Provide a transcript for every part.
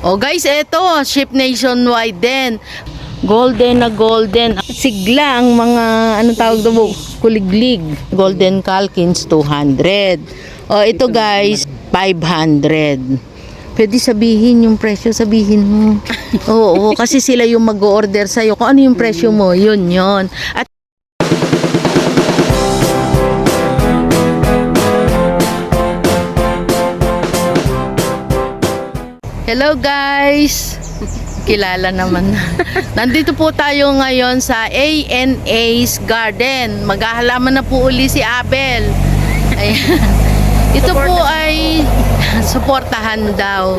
Oh guys, eto, ship nationwide din. Golden na golden. Sigla ang mga, anong tawag doon? Kuliglig. Golden Calkins, 200. Oh, ito guys, 500. Pwede sabihin yung presyo, sabihin mo. Oo, kasi sila yung mag-order sa'yo. Kung ano yung presyo mo, yun yun. At hello guys! Kilala naman. Nandito po tayo ngayon sa ANA's Garden. Maghahalaman na po uli si Abel. Ayan. Ito po ay suportahan daw.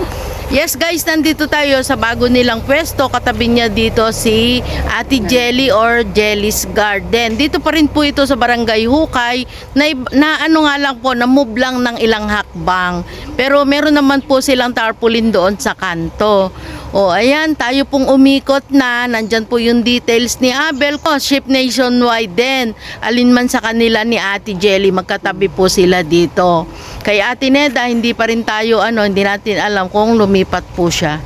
Yes guys, nandito tayo sa bago nilang pwesto. Katabi niya dito si Ate Jelly or Jelly's Garden. Dito pa rin po ito sa Barangay Hukay na ano nga lang po, na move lang ng ilang hakbang. Pero meron naman po silang tarpaulin doon sa kanto. O ayan, tayo pong umikot na. Nandyan po yung details ni Abel ko. Ship nationwide din. Alin man sa kanila ni Ate Jelly, magkatabi po sila dito. Kay Ate Neda, hindi pa rin tayo, hindi natin alam kung lumipat po siya.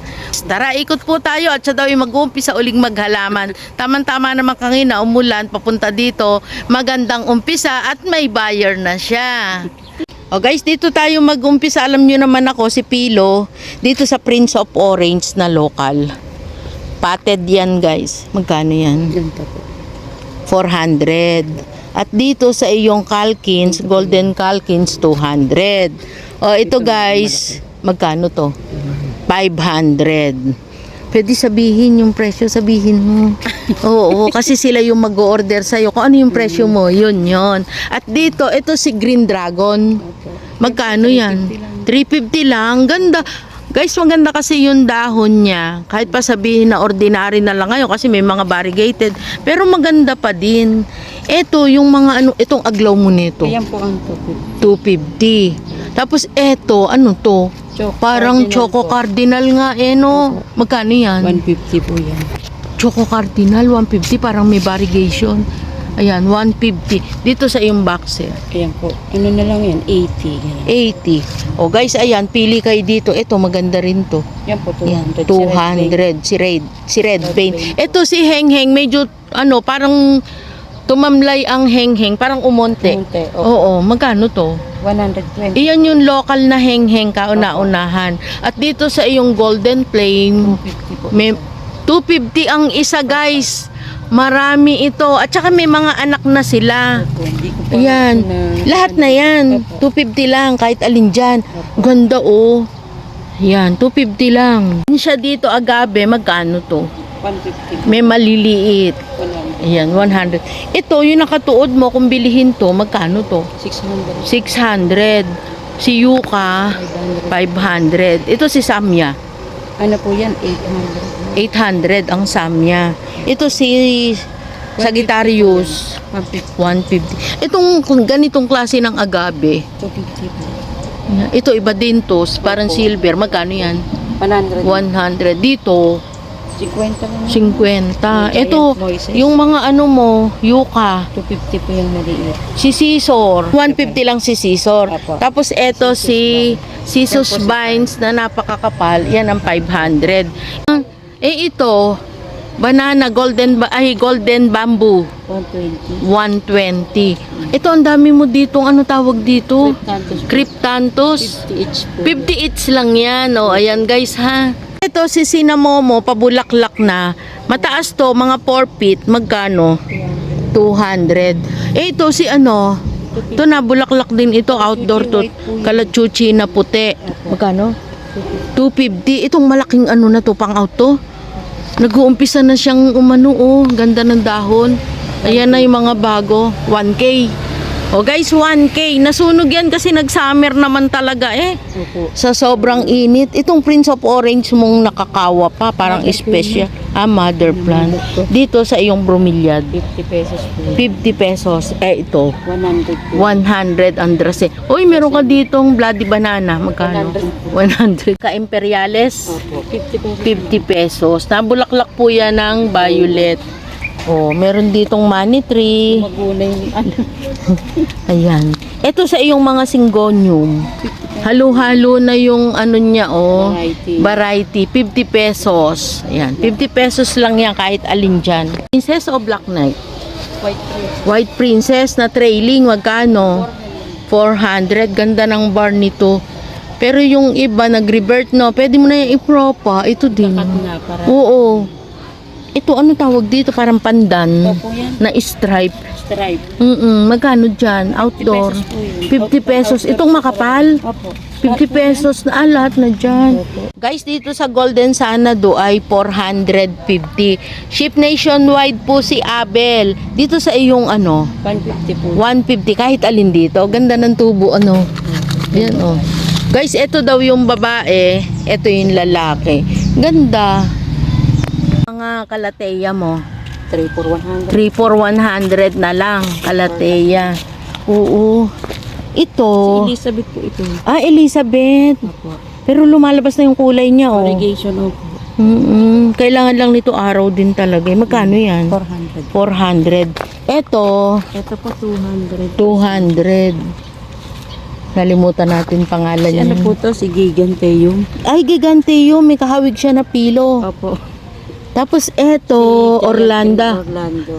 Tara, ikot po tayo at siya daw yung mag-uumpisa uling maghalaman. Tama-tama naman kanina, umulan, papunta dito. Magandang umpisa at may buyer na siya. O guys, dito tayo mag-umpisa. Alam nyo naman ako, si Pilo, dito sa Prince of Orange na local. Potted yan guys. Magkano yan? 400. At dito sa iyong Calkins, Golden Calkins, 200. O ito guys, magkano to? 500. Pwede sabihin yung presyo, sabihin mo. Oo, kasi sila yung mag-order sa'yo. Kung ano yung presyo mo, yun yun. At dito, ito si Green Dragon. Magkano yan? 350 lang. Ganda. Guys, maganda kasi yung dahon niya. Kahit pa sabihin na ordinary na lang ngayon kasi may mga variegated. Pero maganda pa din. Ito, yung mga itong aglaw mo nito. Ayan po ang 250. Tapos ito, ano to? Parang Choco Cardinal nga no. Magkano yan? 150 po yan. Choco Cardinal, 150. Parang may variegation. Ayan, 150. Dito sa iyong boxer. Ayan po. Ano na lang yan? 80. 80. O guys, ayan, pili kayo dito. Ito, maganda rin to. Yan po, 200. Ayan, 200. Si Red Paint. Ito si Heng Heng, medyo, parang tumamlay ang Heng Heng. Parang umonte. Oo, magkano to? 120. Iyan yung local na Heng Heng, kauna-unahan. At dito sa iyong Golden Flame, 250 po. may 250 ang isa guys. Marami ito. At saka may mga anak na sila. Ayan. Lahat na yan. 250 lang kahit alin dyan. Ganda oh. Ayan, 250 lang. Siya dito agave, magkano to? 150. May maliliit. 100. Ayan, 100. Ito, yung nakatuod mo, kung bilihin to, magkano to? 600. 600. Si Yuka, 500. Ito si Samya. Ano po yan? 800. 800 ang Samya. Ito si Sagittarius, 150. Itong ganitong klase ng agave. 250 po. Ito iba din to, parang silver. Magkano yan? 100. 100. Dito, 50 lang. 50. Ito, yung mga mo, Yuka. 250 po yung maliit. Si Scissor, 150 lang si Scissor. Apo. Tapos eto si Scissors Vines na napakakapal, yan ang 500. Ito, banana golden bamboo, 120. 120. Ito ang dami mo dito, ano tawag dito? Cryptanthus. 50 each po. 50 each lang yan. O, ayan guys ha. Ito si Sinamomo, pabulaklak na. Mataas to, mga 4 feet. Magkano? 200. Ito si ito na, bulaklak din ito. Outdoor to. Kalachuchi na puti. Magkano? 250. Itong malaking na to, pang out to. Nag-uumpisa na siyang ganda ng dahon. Ayan na yung mga bago. 1K. O guys, 1K. Nasunog yan kasi nag-summer naman talaga Opo. Sa sobrang init. Itong Prince of Orange mong nakakawa pa. Parang special. Mother plant. Dito sa iyong bromeliad. 50 pesos po. 50 pesos. Ito. 100 po. 100 Andrase. Uy, meron ka ditong bloody banana. Magkano? 100. Ka-imperiales. Opo. 50 pesos. 50 pesos. Nabulaklak po yan ng violet. Oh, meron ditong money tree. Magunay yung Ayan. Ito sa iyong mga syngonium. 50 Halo-halo na yung ano niya, oh. Variety. Variety. 50 pesos. Ayan. 50 pesos lang yan kahit alin dyan. Princess o Black Knight? White Princess. White Princess na trailing, magkano? 400. Ganda ng bar nito. Pero yung iba, nag-revert, no? Pwede mo na yung ipropa. Ito din. Cut na para. Oo. Ito, ano tawag dito? Parang pandan. Opo yan. Na stripe. Stripe. Magkano dyan? Outdoor. 50 pesos. Itong makapal? Opo. 50 pesos na lahat na dyan. Guys, dito sa Golden Sanado ay 450. Ship nationwide po si Abel. Dito sa iyong ano, 150 po. 150 kahit alin dito. Ganda ng tubo ano. Yan oh. Guys, ito daw yung babae, ito yung lalaki. Ganda. Mga kalateya mo. 3 for 100. 3 for 100 na lang kalateya. Oo. Ito. Si Elizabeth po ito. Elizabeth. Opo. Pero lumalabas na yung kulay niya, oh. Irrigation opo. Kailangan lang nito araw din talaga. Magkano yan? 400. 400. Ito, Ito po 200. 200. Nalimutan natin pangalan Si niya. ano po to? Si Giganteum. Ay, Giganteum. May kahawig siya na pilo. Opo. Tapos eto, Orlando.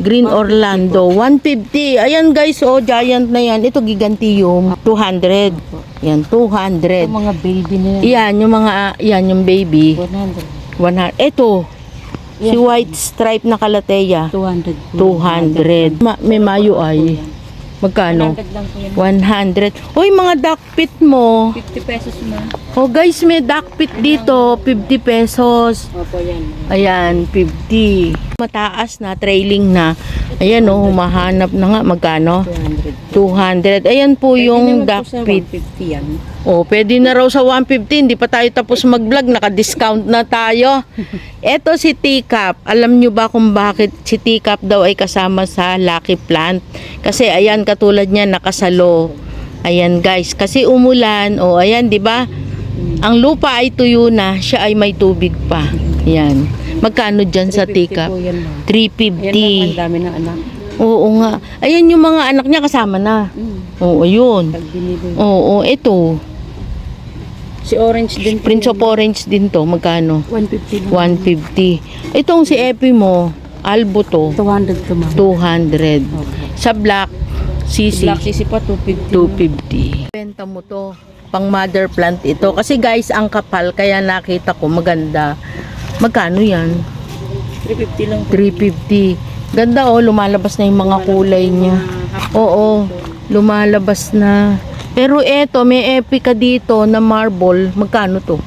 Green Orlando. 150. Ayan guys, oh, giant na yan. Ito, Giganteum. 200. Yan, 200. Ito mga baby na yan. Yan, yung mga, yan, yung baby. 100. 100. Ito, si white stripe na kalateya. 200 po. 200. May mayo ay. Magkano? 100 lang po yan. 100. Hoy, mga duck pit mo. 50 pesos na. Oh guys, may duck pit dito. 50 pesos. Opo yan. Ayan, 50. Mataas na, trailing na. Ayan oh, humahanap na nga. Magkano? 200. 200. Ayan po yung duck pit. 150 yan. Oh, pwede na raw sa 150. Hindi pa tayo tapos mag-vlog. Naka-discount na tayo. Eto si Teacup. Alam nyo ba kung bakit si Teacup daw ay kasama sa Lucky Plant? Kasi ayan, katulad niya, nakasalo. Ayan guys, kasi umulan. Oh, ayan, di ba? Ang lupa ay tuyo na. Siya ay may tubig pa. Ayan. Magkano dyan sa 350 Teacup? po yan, ma'am. 350. Ayan lang, ang dami ng anak. Oo nga. Ayan yung mga anak niya kasama na. Oo, ayun. Pag binili. Oo, ito. Si Orange din po Prince yan. of Orange din to. Magkano? 150 lang. 150. Itong si Epi mo, Albo to, 200 to, ma'am. 200. Opo. Sa Black CC, Black CC pa 250. 250. Benta mo to. Pang mother plant ito. Kasi guys, ang kapal, kaya nakita ko maganda. Magkano yan? 350 lang po. 350. Ganda oh, lumalabas na yung mga kulay niya. Oo, lumalabas na. Pero eto, may epica dito na marble. Magkano to?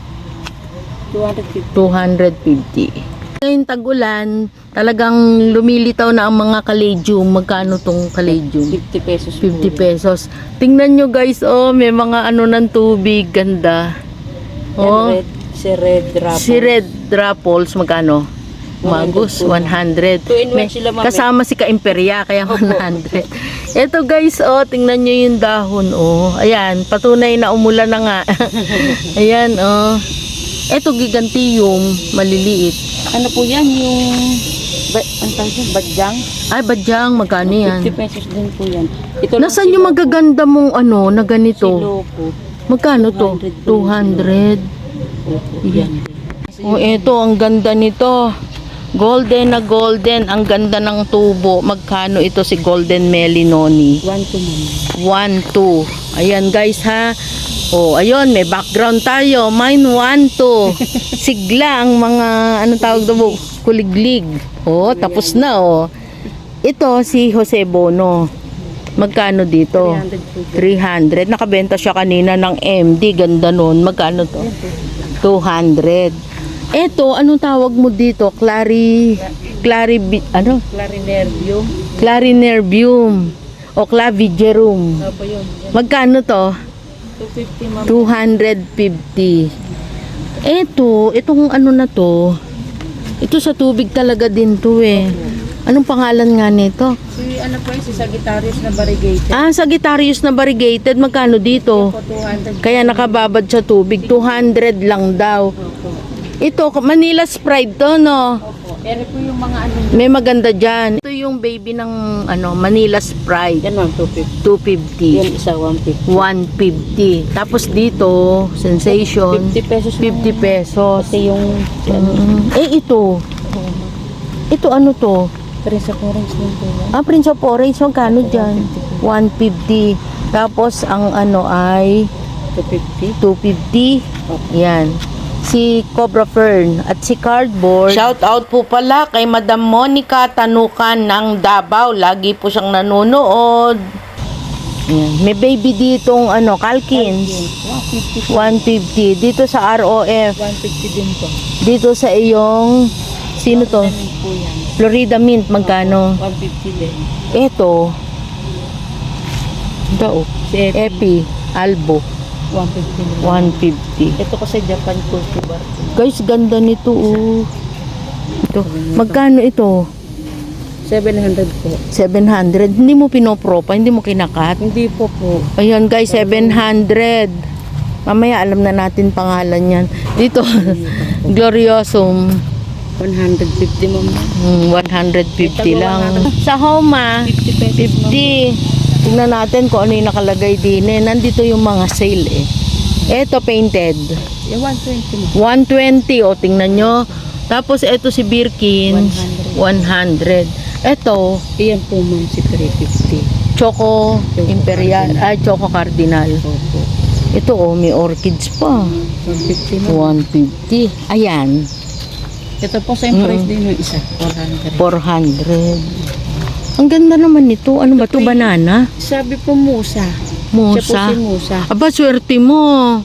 250. 250. Ngayon tag-ulan, talagang lumilitaw na ang mga caladium. Magkano tong caladium? 50 pesos po. 50 pesos. Tingnan nyo guys, oh, may mga ano ng tubig. Ganda. Oh, Yan, red drop. si Red Drapples, magkano? 100 Magus, po. 100. 2 in 1 May- sila, ma'am. kasama si Kaimperya, kaya 100. Ito guys, oh, tingnan nyo yung dahon, oh. Ayan, patunay na umulan na nga. Ayan, oh. Ito, Giganteum, maliliit. Ano po yan? Yung... Ang tawag yun? Badyang? Ay, badyang, magkano yan? 50 pesos din po yan. Ito lang Nasaan si yung Lopo. magaganda mong ano, na Si ganito? Lopo. Magkano to? 200. Opo, yan. Oh, eto, ang ganda nito. Golden na golden, ang ganda ng tubo. Magkano ito si Golden Melinoni? 1 to ma'am. 1, 2. Ayan guys ha. Oh, ayun, may background tayo. Mine 1, 2. Sigla ang mga, anong tawag doon? Kuliglig. Oh, tapos na oh. Ito si Jose Bono. Magkano dito? 300 po. 300. Nakabenta siya kanina ng MD. Ganda nun. Magkano to? 200. Eto, anong tawag mo dito? Ano? Clarinervium. Clarinervium. O clavigerum. Opo yun. Magkano to? 250 ma'am. 250. Itong ano na to, ito sa tubig talaga din to eh. Anong pangalan nga nito? Si ano po yun? Si Sagittarius na variegated. Sagittarius na variegated. Magkano dito? Po 200. Kaya nakababad sa tubig. 200 lang daw. Opo. Ito, Manila Sprite to, no? Pero po yung mga ano, May maganda dyan. Ito yung baby ng Manila Sprite. yan ma'am, 250. 250. Yan isa, 150. 150. Tapos dito, Sensation, 50 pesos. 50 pesos. Kasi yung, Ito. Ito ano to? Prince of Orange lang po yan. Prince of Orange, magkano dyan? 150. Tapos ang ay 250. 250. Yan. Si Cobra Fern at si Cardboard. Shout out po pala kay Madam Monica Tanukan ng Davao. Lagi po siyang nanonood. Yan. May baby ditong Calkins. 150. Dito sa ROF. 150 din po. Dito sa iyong sino to? Po yan. Florida Mint, magkano? 150 din. Ito. Ito. Si Epi. Albo. 150 din. 150. Ito kasi Japan cultivar. Guys, ganda nito Ito. Magkano ito? 700 po. 700. Hindi mo pinopropa, hindi mo kinakat. Hindi po po. Ayan guys, 700. Mamaya alam na natin pangalan yan. Dito, Gloriosum. 150 ma'am. 150 lang. Sa Homa, 50 pesos ma'am. 50. Tingnan natin kung ano yung nakalagay din. Nandito yung mga sale Ito painted. Yung 120 ma'am. 120. O, tingnan nyo. Tapos ito si Birkin. 100. Ito, Iyan po ma'am si 350. Choco Imperial. Choco Cardinal. Opo. Ito may orchids pa. 150 ma'am. 150. Ayan. Ito po same price din yung isa. 400. 400. Ang ganda naman nito. Ano ba to? Banana? Sabi po Musa. Siya po Musa? si Musa. Aba, swerte mo.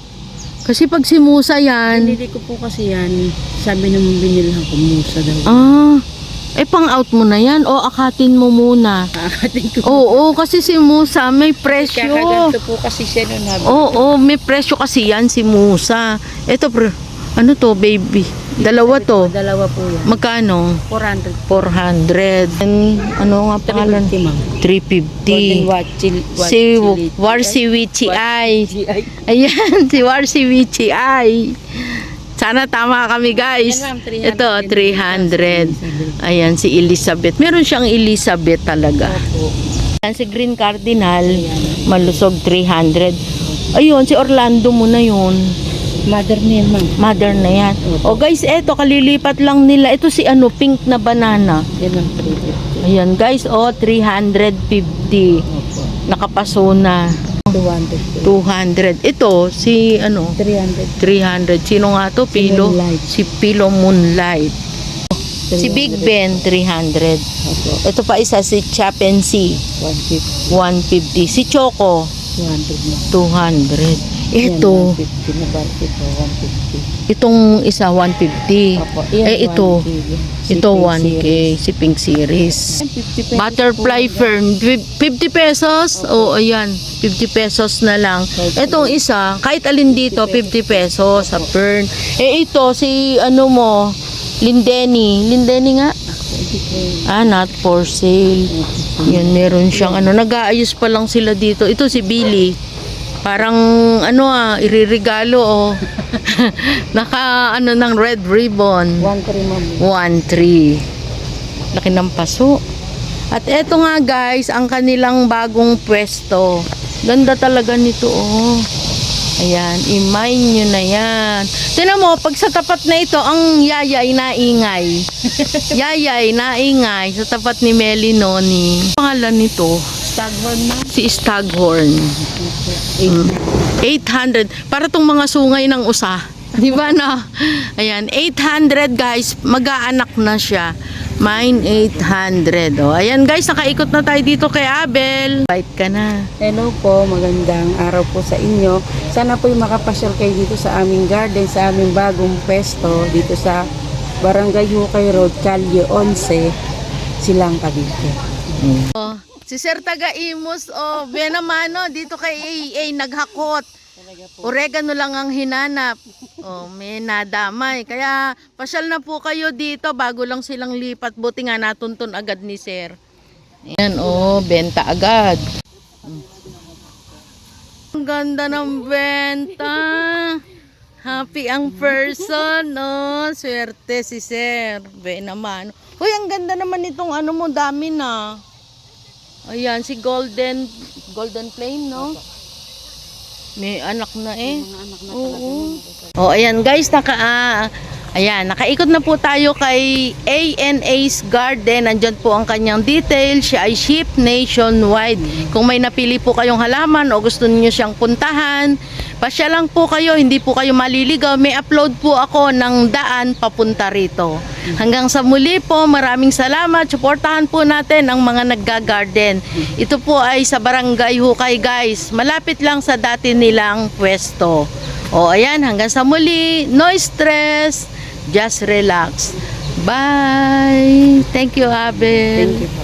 Kasi pag si Musa yan. Binili ko po kasi yan. Sabi naman binilhan ko Musa daw. Pang-out mo na yan. O, akatin mo muna. Aakatin ko. Oo, kasi si Musa may presyo. Kakaganto po kasi siya nun. Oo, may presyo kasi yan si Musa. Ito, ano to, baby? Dalawa to. Dalawa po yan. Magkano? 400. 400. And, ano nga pangalan? 350 ma'am. 350. Golden Si Warsiwichi Ay. Ayan, si Warsiwichi Ay. Sana tama kami guys. Yan, ma'am, 300. Ito, 300. Ayan, si Elizabeth. Meron siyang Elizabeth talaga. Opo. Ayan, si Green Cardinal, malusog 300. Ayun, si Orlando mo na yun. Mother niya ma'am. Mother na yan. O Opo. guys, eto, kalilipat lang nila. Ito si pink na banana. Yan ang 350. Ayan guys, 350. Opo. Nakapaso na. 200 po. 200. Ito, si 300. 300. Sino nga to? Pilo? Moonlight. Si Pilo Moonlight. Si Big 300. Ben, 300. Opo. Ito pa isa, si Chapency, 150. 150. Si Choco, 200 na. 200. Yan, Ito, 150 na barko po. 150. itong isa, 150. Opo. Yan, Ito, 1K. ito 1K, si Pink Series. 50 pesos Butterfly po. Fern, 50 pesos? Oo, ayan, 50 pesos na lang. Itong isa, kahit alin dito, 50 pesos sa Fern. Ito, si Lindeni. Lindeni nga? Not for sale. Yan, meron siyang nag-aayos pa lang sila dito. Ito si Billy. Parang iririgalo Naka ng red ribbon. 1-3 ma'am. 1-3. Laki ng paso. At eto nga guys, ang kanilang bagong pwesto. Ganda talaga nito Ayan, imine nyo na yan. Tignan mo, pag sa tapat na ito, ang yayay naingay. Yayay naingay sa tapat ni Melly Noni. Pangalan nito? Staghorn ma'am. Si Staghorn. 800. Para tong mga sungay ng usa. Di ba na? Ayan, 800 guys. Mag-aanak na siya. Mine 800. Ayan guys, nakaikot na tayo dito kay Abel. Bite ka na. Hello po, magandang araw po sa inyo. Sana po yung makapasyal kayo dito sa aming garden, sa aming bagong pwesto, dito sa Barangay Hukay Road, Calye 11, Silang Cavite. Si Sir Taga Imus, benamano, dito kay AA, naghakot. Oregano lang ang hinanap. May nadamay. Kaya pasyal na po kayo dito bago lang silang lipat. Buti nga natuntun agad ni Sir. Ayan, benta agad. Ang ganda ng benta. Happy ang person, no? Swerte si Sir. Be naman. Hoy, ang ganda naman itong ano mo, dami na. Ayan, si Golden Flame, no? May anak na eh. Mga anak na Oo. Oh, ayan guys, nakaikot na po tayo kay ANA's Garden. Nandyan po ang kanyang details. Siya ay ship nationwide. Kung may napili po kayong halaman o gusto niyo siyang puntahan, pasya lang po kayo, hindi po kayo maliligaw. May upload po ako ng daan papunta rito. Hanggang sa muli po, maraming salamat. Suportahan po natin ang mga nagga-garden. Ito po ay sa Barangay Hukay guys. Malapit lang sa dati nilang pwesto. O ayan, hanggang sa muli. No stress. Just relax. Bye. Thank you, Abel. Thank you po.